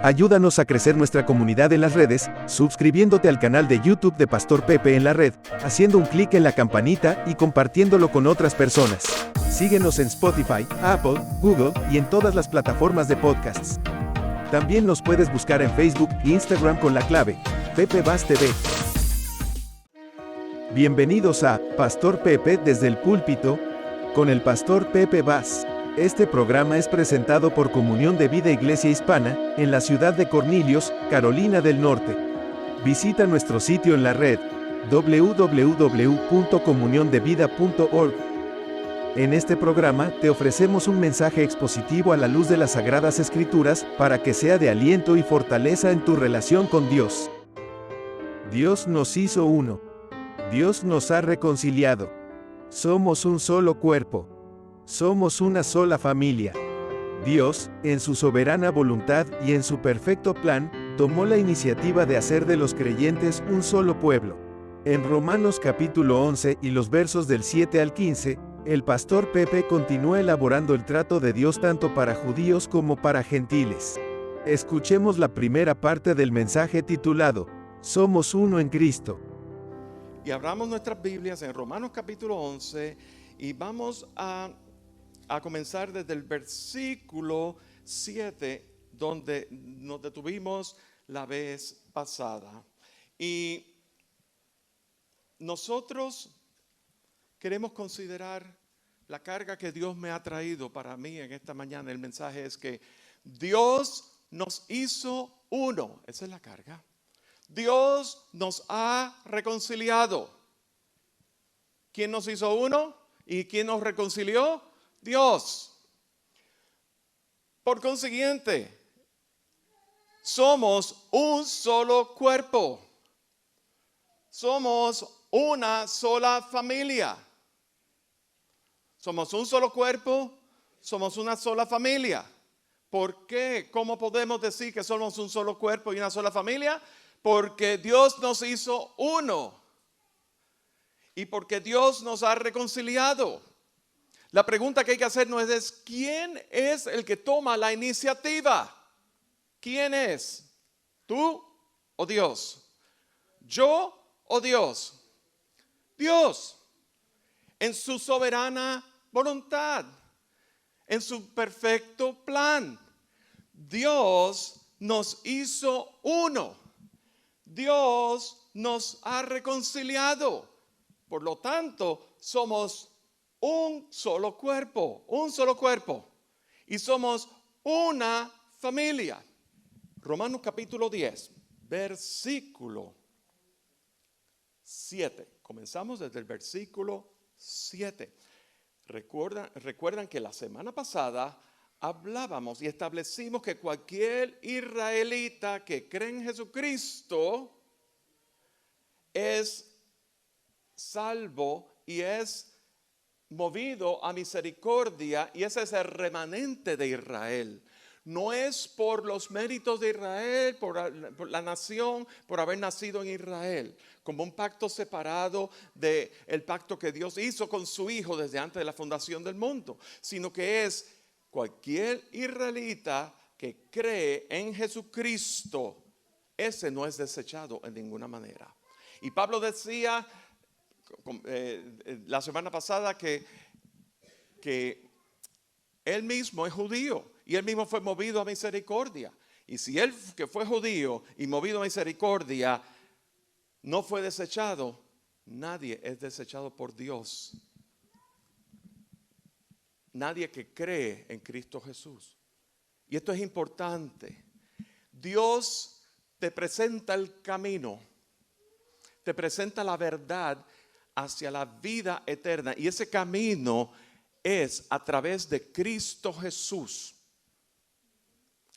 Ayúdanos a crecer nuestra comunidad en las redes, suscribiéndote al canal de YouTube de Pastor Pepe en la red, haciendo un clic en la campanita y compartiéndolo con otras personas. Síguenos en Spotify, Apple, Google y en todas las plataformas de podcasts. También nos puedes buscar en Facebook e Instagram con la clave Pepe Vaz TV. Bienvenidos a Pastor Pepe desde el púlpito, con el Pastor Pepe Vaz. Este programa es presentado por Comunión de Vida Iglesia Hispana, en la ciudad de Cornelius, Carolina del Norte. Visita nuestro sitio en la red, www.comuniondevida.org. En este programa, te ofrecemos un mensaje expositivo a la luz de las Sagradas Escrituras, para que sea de aliento y fortaleza en tu relación con Dios. Dios nos hizo uno. Dios nos ha reconciliado. Somos un solo cuerpo. Somos una sola familia. Dios, en su soberana voluntad y en su perfecto plan, tomó la iniciativa de hacer de los creyentes un solo pueblo. En Romanos capítulo 11 y los versos del 7 al 15, el Pastor Pepe continúa elaborando el trato de Dios tanto para judíos como para gentiles. Escuchemos la primera parte del mensaje titulado, Somos uno en Cristo. Y abramos nuestras Biblias en Romanos capítulo 11 y vamos a comenzar desde el versículo 7, donde nos detuvimos la vez pasada. Y nosotros queremos considerar la carga que Dios me ha traído para mí en esta mañana. El mensaje es que Dios nos hizo uno. Esa es la carga. Dios nos ha reconciliado. ¿Quién nos hizo uno? ¿Y quién nos reconcilió? Dios. Por consiguiente, somos un solo cuerpo. Somos una sola familia. Somos un solo cuerpo, somos una sola familia. ¿Por qué? ¿Cómo podemos decir que somos un solo cuerpo y una sola familia? Porque Dios nos hizo uno. Y porque Dios nos ha reconciliado. La pregunta que hay que hacernos es, ¿quién es el que toma la iniciativa? ¿Quién es? ¿Tú o Dios? ¿Yo o Dios? Dios, en su soberana voluntad, en su perfecto plan. Dios nos hizo uno. Dios nos ha reconciliado. Por lo tanto, somos un solo cuerpo, y somos una familia. Romanos capítulo 10, versículo 7. Comenzamos desde el versículo 7. Recuerdan que la semana pasada hablábamos y establecimos que cualquier israelita que cree en Jesucristo es salvo y es movido a misericordia, y ese es el remanente de Israel. No es por los méritos de Israel, por la nación, por haber nacido en Israel, como un pacto separado del pacto que Dios hizo con su Hijo desde antes de la fundación del mundo, sino que es cualquier israelita que cree en Jesucristo. Ese no es desechado en ninguna manera. Y Pablo decía la semana pasada que él mismo es judío y él mismo fue movido a misericordia. Y si él, que fue judío y movido a misericordia, no fue desechado, nadie es desechado por Dios. Nadie que cree en Cristo Jesús. Y esto es importante. Dios te presenta el camino, te presenta la verdad hacia la vida eterna. Y ese camino es a través de Cristo Jesús.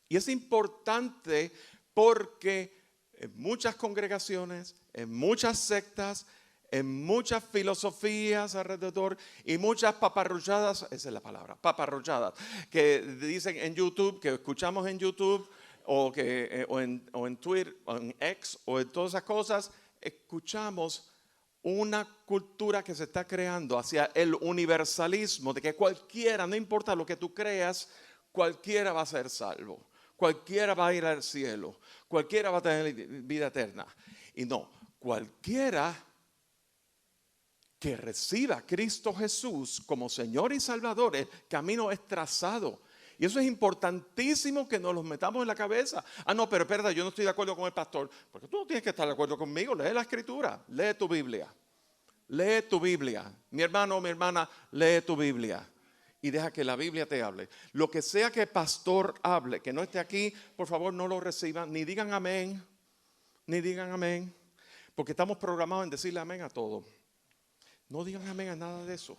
Y es importante porque en muchas congregaciones, en muchas sectas, en muchas filosofías alrededor y muchas paparruchadas, esa es la palabra, paparruchadas, que dicen en YouTube, que escuchamos en YouTube o en Twitter, o en X o en todas esas cosas, escuchamos una cultura que se está creando hacia el universalismo, de que cualquiera, no importa lo que tú creas, cualquiera va a ser salvo. cualquiera va a ir al cielo, cualquiera va a tener vida eterna. Y no, cualquiera que reciba a Cristo Jesús como Señor y Salvador, el camino es trazado. Y eso es importantísimo que nos lo metamos en la cabeza. Ah, no, pero espérate, yo no estoy de acuerdo con el pastor. Porque tú no tienes que estar de acuerdo conmigo. Lee la Escritura, lee tu Biblia. Lee tu Biblia. Mi hermano o mi hermana, lee tu Biblia. Y deja que la Biblia te hable. Lo que sea que el pastor hable, que no esté aquí, por favor no lo reciban. Ni digan amén. Ni digan amén. Porque estamos programados en decirle amén a todo. No digan amén a nada de eso.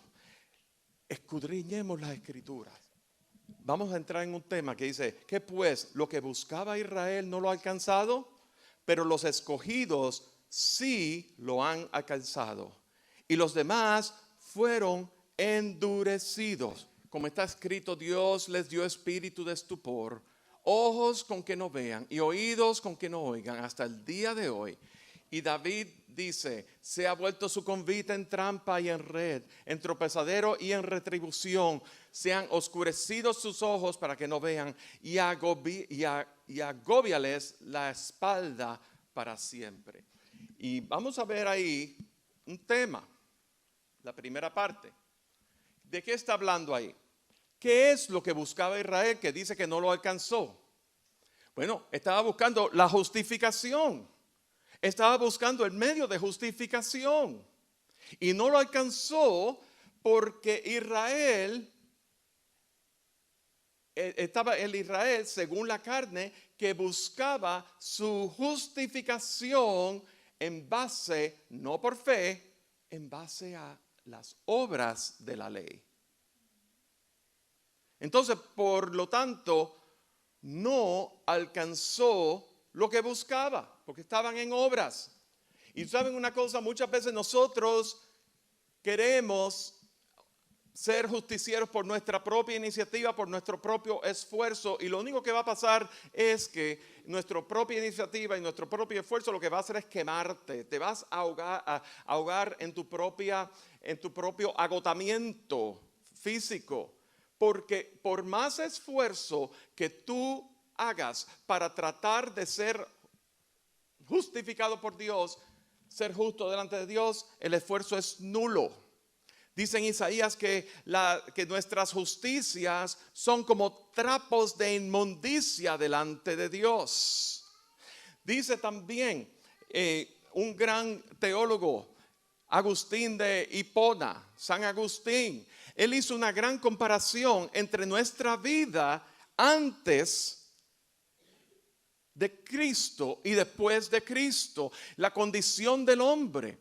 Escudriñemos las Escrituras. Vamos a entrar en un tema que dice, ¿qué pues? Lo que buscaba Israel no lo ha alcanzado, pero los escogidos sí lo han alcanzado. Y los demás fueron endurecidos. Como está escrito, Dios les dio espíritu de estupor, ojos con que no vean y oídos con que no oigan hasta el día de hoy. Y David dice, se ha vuelto su convite en trampa y en red, en tropezadero y en retribución. Se han oscurecido sus ojos para que no vean y agóbiales la espalda para siempre. Y vamos a ver ahí un tema, la primera parte. ¿De qué está hablando ahí? ¿Qué es lo que buscaba Israel que dice que no lo alcanzó? Bueno, estaba buscando la justificación. Estaba buscando el medio de justificación. Y no lo alcanzó porque Israel, estaba el Israel según la carne que buscaba su justificación en base, no por fe, en base a las obras de la ley. Entonces, por lo tanto, no alcanzó lo que buscaba, porque estaban en obras. Y saben una cosa, muchas veces nosotros queremos ser justicieros por nuestra propia iniciativa, por nuestro propio esfuerzo, y lo único que va a pasar es que nuestra propia iniciativa y nuestro propio esfuerzo lo que va a hacer es quemarte, te vas a ahogar en tu propio agotamiento físico, porque por más esfuerzo que tú hagas para tratar de ser justificado por Dios, ser justo delante de Dios, el esfuerzo es nulo. Dice en Isaías que nuestras justicias son como trapos de inmundicia delante de Dios. Dice también un gran teólogo, Agustín de Hipona, San Agustín, él hizo una gran comparación entre nuestra vida antes de Cristo y después de Cristo, la condición del hombre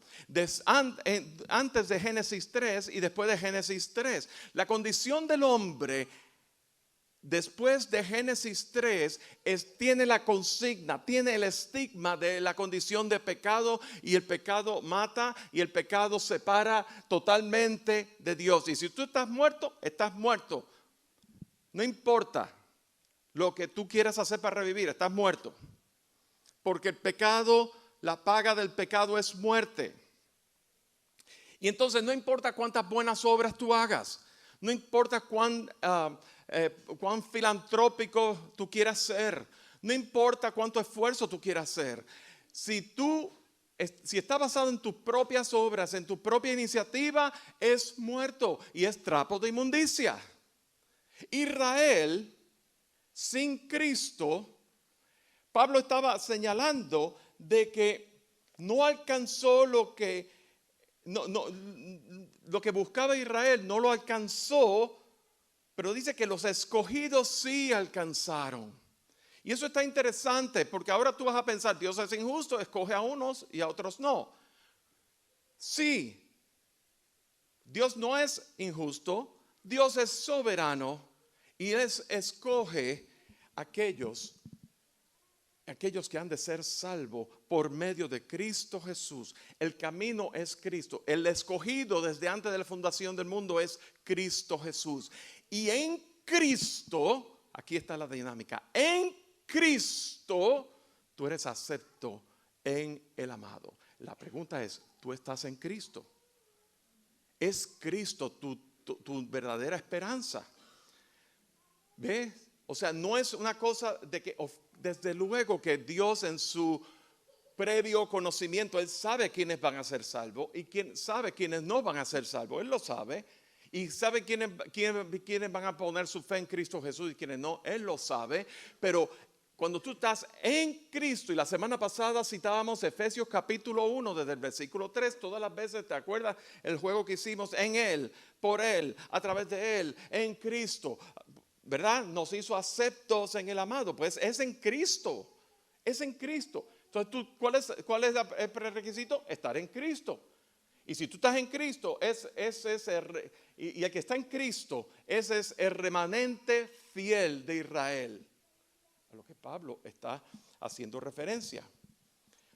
antes de Génesis 3 y después de Génesis 3. La condición del hombre después de Génesis 3 tiene la consigna, tiene el estigma de la condición de pecado, y el pecado mata y el pecado separa totalmente de Dios. Y si tú estás muerto, estás muerto. No importa lo que tú quieras hacer para revivir, estás muerto. Porque el pecado, la paga del pecado es muerte. Y entonces no importa cuántas buenas obras tú hagas, no importa cuán filantrópico tú quieras ser, no importa cuánto esfuerzo tú quieras hacer. Si está basado en tus propias obras, en tu propia iniciativa, es muerto y es trapo de inmundicia. Israel sin Cristo, Pablo estaba señalando de que no alcanzó lo que buscaba Israel, no lo alcanzó, pero dice que los escogidos sí alcanzaron. Y eso está interesante, porque ahora tú vas a pensar, Dios es injusto, escoge a unos y a otros no. Sí, Dios no es injusto, Dios es soberano y Él escoge aquellos que han de ser salvos por medio de Cristo Jesús. El camino es Cristo. El escogido desde antes de la fundación del mundo es Cristo Jesús. Y en Cristo, aquí está la dinámica, en Cristo tú eres acepto en el amado. La pregunta es, ¿tú estás en Cristo? ¿Es Cristo tu verdadera esperanza? ¿Ves? O sea, no es una cosa de que, desde luego que Dios en su previo conocimiento, Él sabe quiénes van a ser salvos y sabe quiénes no van a ser salvos. Él lo sabe. Y sabe quiénes van a poner su fe en Cristo Jesús y quiénes no. Él lo sabe. Pero cuando tú estás en Cristo, y la semana pasada citábamos Efesios capítulo 1 desde el versículo 3, todas las veces, ¿te acuerdas el juego que hicimos? En Él, por Él, a través de Él, en Cristo, ¿verdad? Nos hizo aceptos en el amado. Pues es en Cristo, es en Cristo. Entonces, ¿cuál es el prerequisito? Estar en Cristo. Y si tú estás en Cristo, y el que está en Cristo, ese es el remanente fiel de Israel. A lo que Pablo está haciendo referencia.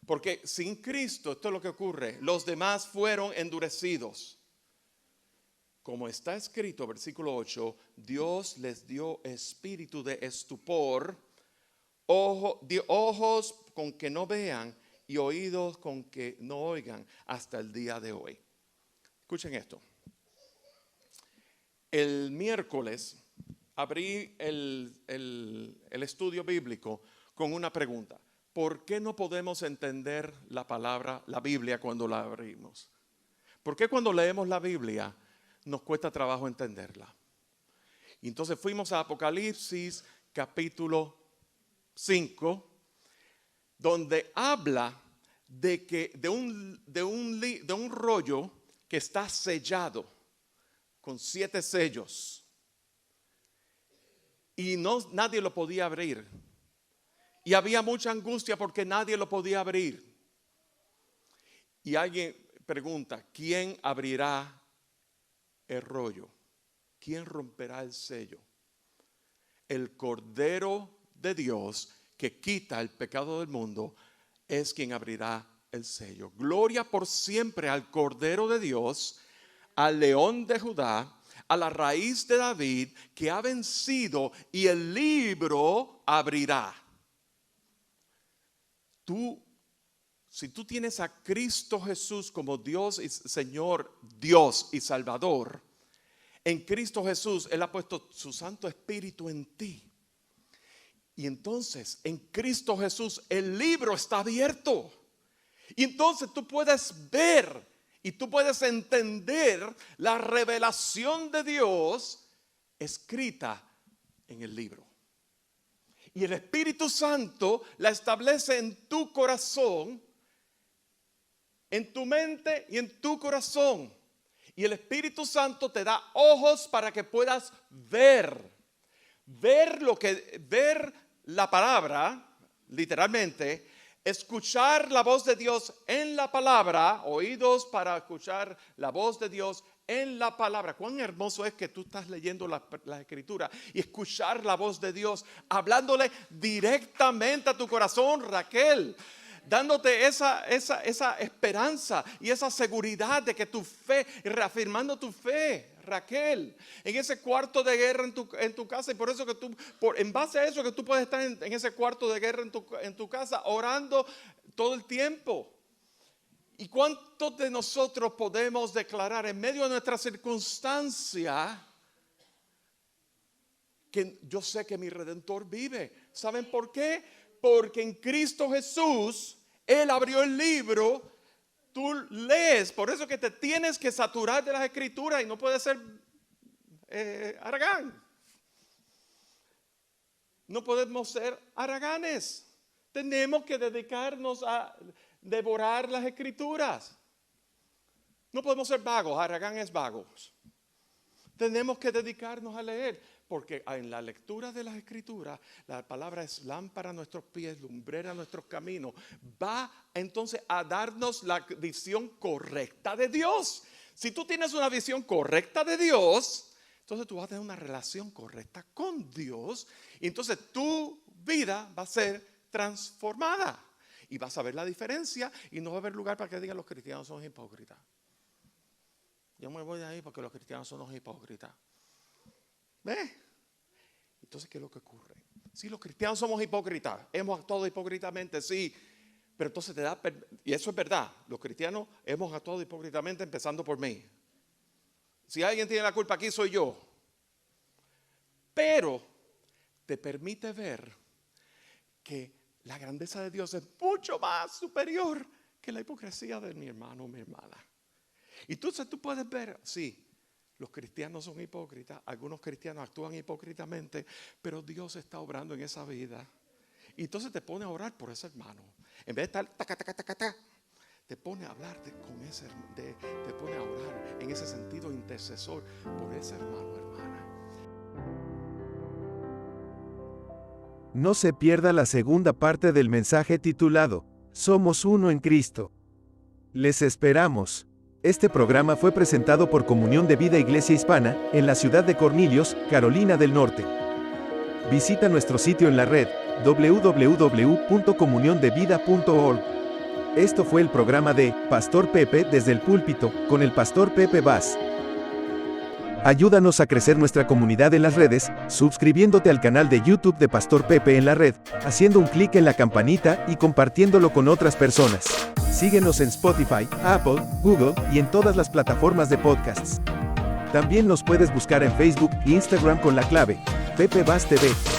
Porque sin Cristo, esto es lo que ocurre, los demás fueron endurecidos. Como está escrito, versículo 8, Dios les dio espíritu de estupor, ojos con que no vean y oídos con que no oigan hasta el día de hoy. Escuchen esto. El miércoles abrí el estudio bíblico con una pregunta. ¿Por qué no podemos entender la Biblia cuando la abrimos? ¿Por qué cuando leemos la Biblia nos cuesta trabajo entenderla? Y entonces fuimos a Apocalipsis capítulo 5, donde habla de un rollo que está sellado con 7 sellos. Y nadie lo podía abrir. Y había mucha angustia porque nadie lo podía abrir. Y alguien pregunta, ¿quién abrirá el rollo? ¿Quién romperá el sello? El Cordero de Dios que quita el pecado del mundo es quien abrirá el sello. Gloria por siempre al Cordero de Dios, al León de Judá, a la raíz de David, que ha vencido y el libro abrirá. Si tú tienes a Cristo Jesús como Dios y Señor, Dios y Salvador, en Cristo Jesús Él ha puesto su Santo Espíritu en ti. Y entonces en Cristo Jesús el libro está abierto. Y entonces tú puedes ver y tú puedes entender la revelación de Dios escrita en el libro. Y el Espíritu Santo la establece en tu corazón, en tu mente y en tu corazón. Y el Espíritu Santo te da ojos para que puedas ver la palabra, literalmente, escuchar la voz de Dios en la palabra, oídos para escuchar la voz de Dios en la palabra. Cuán hermoso es que tú estás leyendo la escritura y escuchar la voz de Dios, hablándole directamente a tu corazón, Raquel, dándote esa esperanza y esa seguridad de que tu fe, reafirmando tu fe, Raquel, en ese cuarto de guerra en tu casa. Y por eso que en base a eso que tú puedes estar en ese cuarto de guerra en tu casa orando todo el tiempo. ¿Y cuántos de nosotros podemos declarar en medio de nuestra circunstancia que yo sé que mi Redentor vive? ¿Saben por qué? Porque en Cristo Jesús Él abrió el libro, tú lees. Por eso que te tienes que saturar de las escrituras y no puedes ser haragán. No podemos ser haraganes. Tenemos que dedicarnos a devorar las escrituras. No podemos ser vagos. Haragán es vagos. Tenemos que dedicarnos a leer, porque en la lectura de las escrituras la palabra es lámpara a nuestros pies, lumbrera a nuestros caminos. Va entonces a darnos la visión correcta de Dios. Si tú tienes una visión correcta de Dios, entonces tú vas a tener una relación correcta con Dios y entonces tu vida va a ser transformada. Y vas a ver la diferencia y no va a haber lugar para que digan los cristianos son hipócritas. Yo me voy de ahí porque los cristianos son los hipócritas. ¿Ves? Entonces, ¿qué es lo que ocurre? Si los cristianos somos hipócritas, hemos actuado hipócritamente, sí. Pero entonces y eso es verdad, los cristianos hemos actuado hipócritamente empezando por mí. Si alguien tiene la culpa aquí soy yo. Pero te permite ver que la grandeza de Dios es mucho más superior que la hipocresía de mi hermano o mi hermana. Y entonces tú puedes ver, sí, los cristianos son hipócritas, algunos cristianos actúan hipócritamente, pero Dios está obrando en esa vida. Y entonces te pone a orar por ese hermano. En vez de estar te pone a hablar te pone a orar en ese sentido intercesor por ese hermano o hermana. No se pierda la segunda parte del mensaje titulado Somos uno en Cristo. Les esperamos. Este programa fue presentado por Comunión de Vida Iglesia Hispana, en la ciudad de Cornelius, Carolina del Norte. Visita nuestro sitio en la red, www.comuniondevida.org. Esto fue el programa de Pastor Pepe desde el púlpito, con el Pastor Pepe Vaz. Ayúdanos a crecer nuestra comunidad en las redes, suscribiéndote al canal de YouTube de Pastor Pepe en la red, haciendo un clic en la campanita y compartiéndolo con otras personas. Síguenos en Spotify, Apple, Google y en todas las plataformas de podcasts. También nos puedes buscar en Facebook e Instagram con la clave Pepe Vaz TV.